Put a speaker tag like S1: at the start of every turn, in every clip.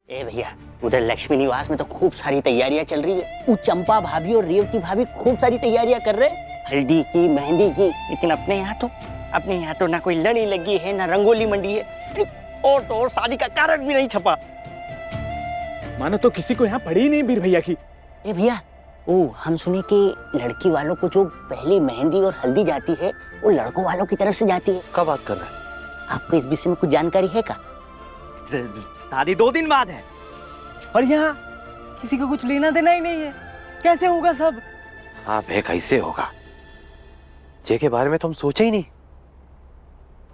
S1: ए भैया, उधर लक्ष्मी निवास में तो खूब सारी तैयारियां चल रही है। वो चंपा भाभी और रेवती भाभी खूब सारी तैयारियां कर रहे, हल्दी की, मेहंदी की। लेकिन अपने यहाँ तो ना कोई लड़ी लगी है, ना रंगोली मंडी है, और तो और शादी का कार्ड भी नहीं छपा।
S2: मानो तो किसी को यहाँ पड़ी ही नहीं बीर भैया की।
S1: ए भैया, ओ हम सुने कि लड़की वालों को जो पहली मेहंदी और हल्दी जाती है वो लड़कों वालों की तरफ से जाती है।
S3: क्या बात कर रहा है?
S1: आपको इस विषय में कुछ जानकारी है क्या?
S4: शादी 2 दिन बाद है और यहाँ किसी को कुछ लेना देना ही नहीं है, कैसे होगा सब?
S3: हाँ बे, कैसे होगा? जे के बारे में तो हम सोचे ही नहीं।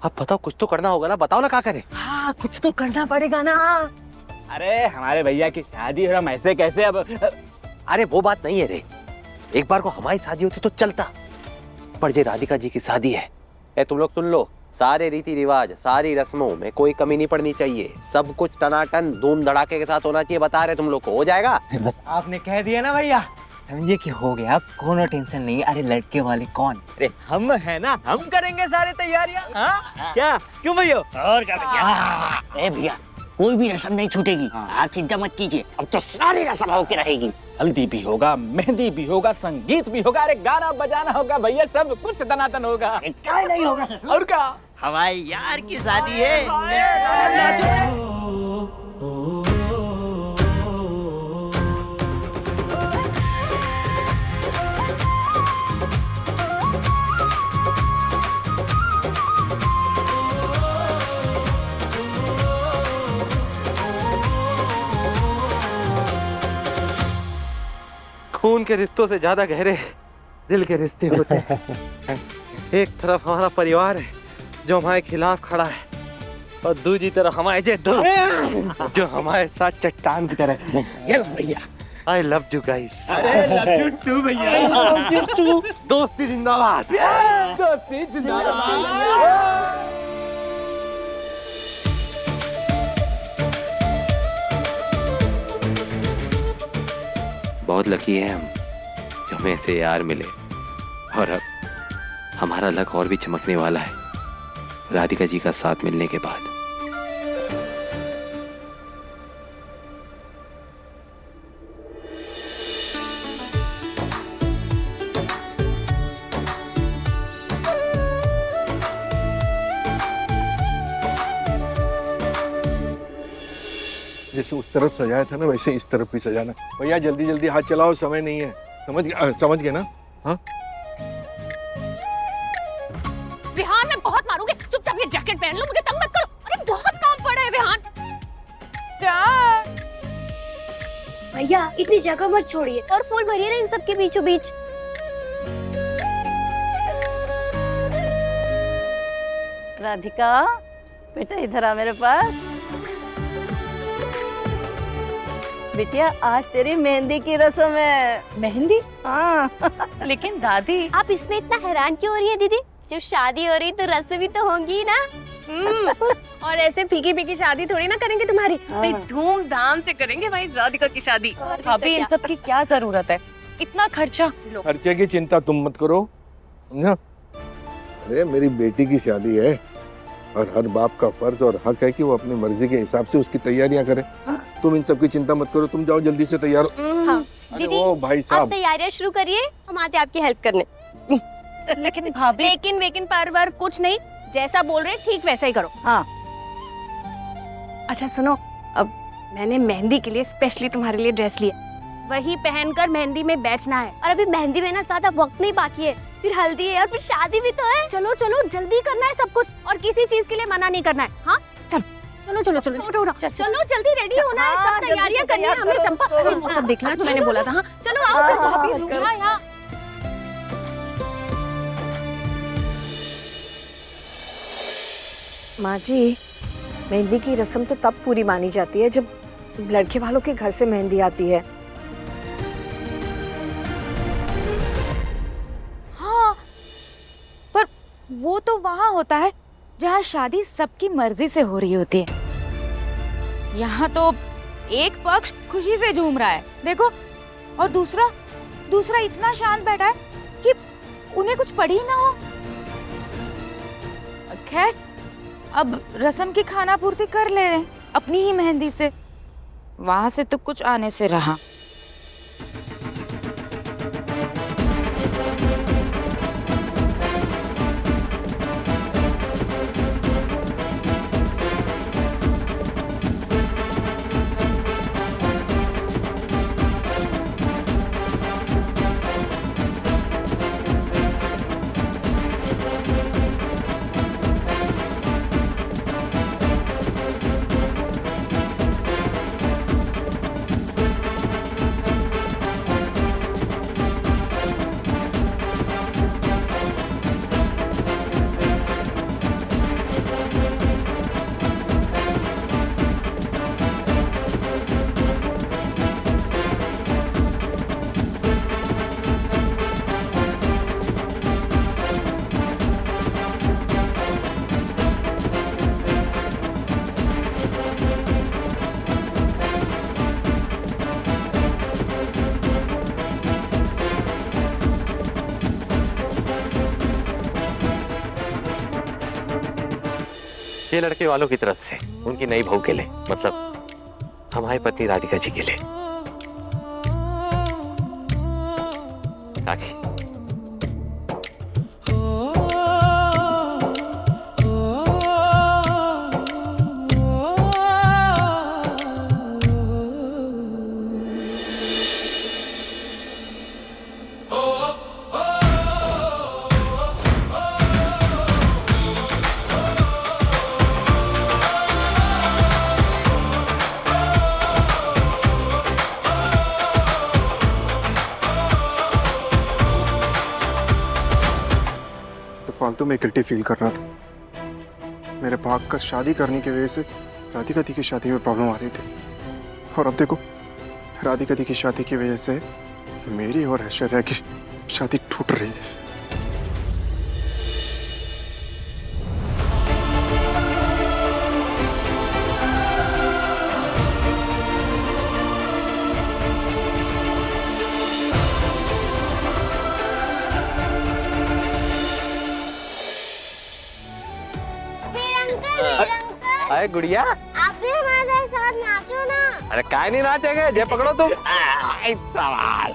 S3: अब बताओ, कुछ तो करना होगा ना, बताओ ना क्या करें।
S4: हाँ, कुछ तो करना पड़ेगा ना।
S2: अरे हमारे भैया की शादी और हम ऐसे कैसे अब?
S3: अरे वो बात नहीं है रे, एक बार को हमारी शादी होती तो चलता, पर जे राधिका जी की शादी है, ए तुम लोग सुन लो, सारे रीति रिवाज, सारी रस्मों में कोई कमी नहीं पड़नी चाहिए, सब कुछ टनाटन धूम धड़ाके के साथ होना चाहिए। बता रहे तुम लोग को, हो जाएगा?
S4: बस आपने कह दिया ना भैया, समझे कि हो गया, कोनो टेंशन नहीं। अरे लड़के वाले कौन? अरे हम है ना, हम करेंगे सारी तैयारियां। हाँ क्या, क्यों भैया?
S1: और क्या भैया? ए भैया, कोई भी रस्म नहीं छूटेगी। आप चिंता मत कीजिए, अब तो सारी रस्म होके रहेगी।
S2: हल्दी भी होगा, मेहंदी भी होगा, संगीत भी होगा, अरे गाना बजाना होगा भैया, सब कुछ दनादन होगा।
S1: क्या नहीं होगा ससुर?
S2: और क्या,
S4: हमारे यार की शादी है।
S3: खून के रिश्तों से ज्यादा गहरे दिल के रिश्ते होते हैं। एक तरफ हमारा परिवार है जो हमारे खिलाफ खड़ा है, और दूसरी तरफ हमारे जे दोस्त जो हमारे साथ चट्टान की तरह।
S2: यस भैया।
S3: I love you guys.
S2: अरे लव यू टू भैया।
S3: दोस्ती जिंदाबाद।
S2: दोस्ती जिंदाबाद।
S3: बहुत लकी है हम जो हमें ऐसे यार मिले, और अब हमारा लक और भी चमकने वाला है राधिका जी का साथ मिलने के बाद।
S5: जैसे उस तरफ सजाया था ना, वैसे इस तरफ भी सजाना। भैया जल्दी जल्दी हाथ चलाओ, समय नहीं है। समझ गए ना? हाँ
S6: विहान, मैं बहुत मारूंगी, चुपचाप ये जैकेट पहन लो, मुझे तंग मत करो। अरे बहुत काम पड़ा है विहान। क्या?
S7: भैया इतनी जगह मत छोड़िए, और फूल भरिए ना इन सब के बीचों बीच।
S8: राधिका बेटा, इधर आ मेरे पास। बिटिया, आज तेरी मेहंदी की रस्म है।
S6: मेहंदी?
S8: हाँ।
S6: लेकिन दादी,
S7: आप इसमें इतना हैरान क्यों हो रही है दीदी? जब शादी हो रही तो रस्म भी तो होंगी ना।
S6: और ऐसे फीकी फीकी शादी थोड़ी ना करेंगे तुम्हारी, भाई धूमधाम से करेंगे भाई राधिका की शादी।
S8: अभी इन सब की क्या जरूरत है, इतना खर्चा।
S5: खर्चे की चिंता तुम मत करो, समझा? अरे मेरी बेटी की शादी है, और हर बाप का फर्ज और हक है कि वो अपनी मर्जी के हिसाब से उसकी तैयारियां करे। तुम इन सब की चिंता मत करो, तुम जाओ जल्दी से तैयार हो।
S7: हाँ।
S5: अरे
S7: दीदी,
S5: ओ भाई
S7: आप
S5: साहब,
S7: तैयारियां शुरू करिए, हम आते आपकी हेल्प करने।
S8: लेकिन भाभी,
S6: लेकिन वेकिन पर कुछ नहीं, जैसा बोल रहे ठीक वैसा ही करो।
S8: हाँ।
S6: अच्छा सुनो, अब मैंने मेहंदी के लिए स्पेशली तुम्हारे लिए ड्रेस लिया, वही पहनकर मेहंदी में बैठना है।
S7: और अभी मेहंदी में ना ज्यादा वक्त नहीं बाकी है, फिर हल्दी है और फिर शादी भी तो है।
S6: चलो चलो, जल्दी करना है सब कुछ, और किसी चीज के लिए मना नहीं करना है। हाँ चलो चलो चलो चलो चलो चलो, जल्दी रेडी होना है, सब तैयारियां करनी है हमें। चंपा, अरे वो सब देखना है जो मैंने बोला था। हाँ चलो आओ फिर भाभी, यहाँ।
S9: माँ जी, मेहंदी की रस्म तो तब पूरी मानी जाती है जब लड़के वालों के घर से मेहंदी आती है।
S6: हाँ, पर वो तो वहाँ होता है जहाँ शादी सबकी मर्जी से हो रही होती है। यहाँ तो एक पक्ष खुशी से झूम रहा है, देखो, और दूसरा इतना शांत बैठा है कि उन्हें कुछ पड़ी ना हो। खैर, अब रस्म की खाना पूर्ति कर ले रहे हैं अपनी ही मेहंदी से। वहां से तो कुछ आने से रहा।
S3: ये लड़के वालों की तरफ से उनकी नई बहू के लिए, मतलब हमारी पत्नी राधिका जी के लिए। राखी,
S10: फालतू में गिल्टी फील कर रहा था। मेरे भाग कर शादी करने की वजह से राधिका दी की शादी में प्रॉब्लम आ रही थी, और अब देखो राधिका दी की शादी की वजह से मेरी और ऐश्वर्या की शादी टूट रही है। अरे गुड़िया,
S7: आप भी हमारे साथ नाचो ना।
S3: अरे काय नहीं नाचेंगे, जे पकड़ो तुम। सवाल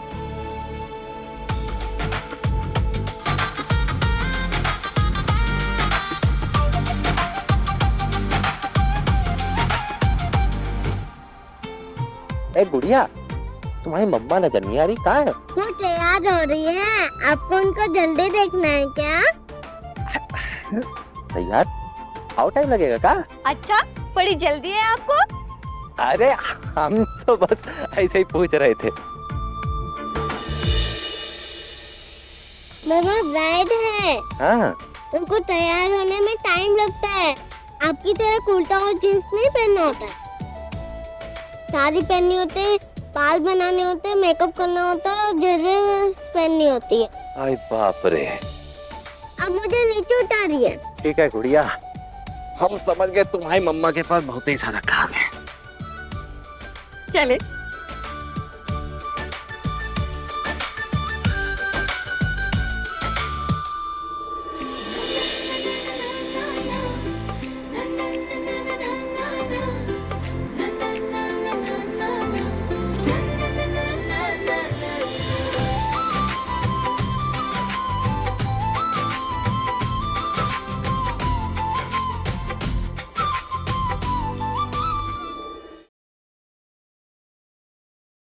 S3: ए गुड़िया, तुम्हारी मम्मा नजर नहीं आ रही, कहाँ है?
S7: वो तैयार हो रही है, आपको उनको जल्दी देखना है क्या?
S3: तैयार? हाउ टाइम लगेगा का?
S7: अच्छा, बड़ी जल्दी है आपको?
S3: अरे हम तो बस ऐसे ही पूछ रहे थे।
S7: मम्मा ब्राइड है,
S3: हाँ,
S7: उनको तैयार होने में टाइम लगता है। आपकी तरह कुर्ता और जींस नहीं पहनना होता है। साड़ी पहननी होती है, बाल बनाने होते हैं, मेकअप करना होता है और ड्रेस पहननी होती है।
S3: आई बाप रे।
S7: अब मुझे नीचे उतारिए।
S3: ठीक है गुड़िया, हम समझ गए तुम्हारी मम्मा के पास बहुत ही सारा काम है।
S7: चले।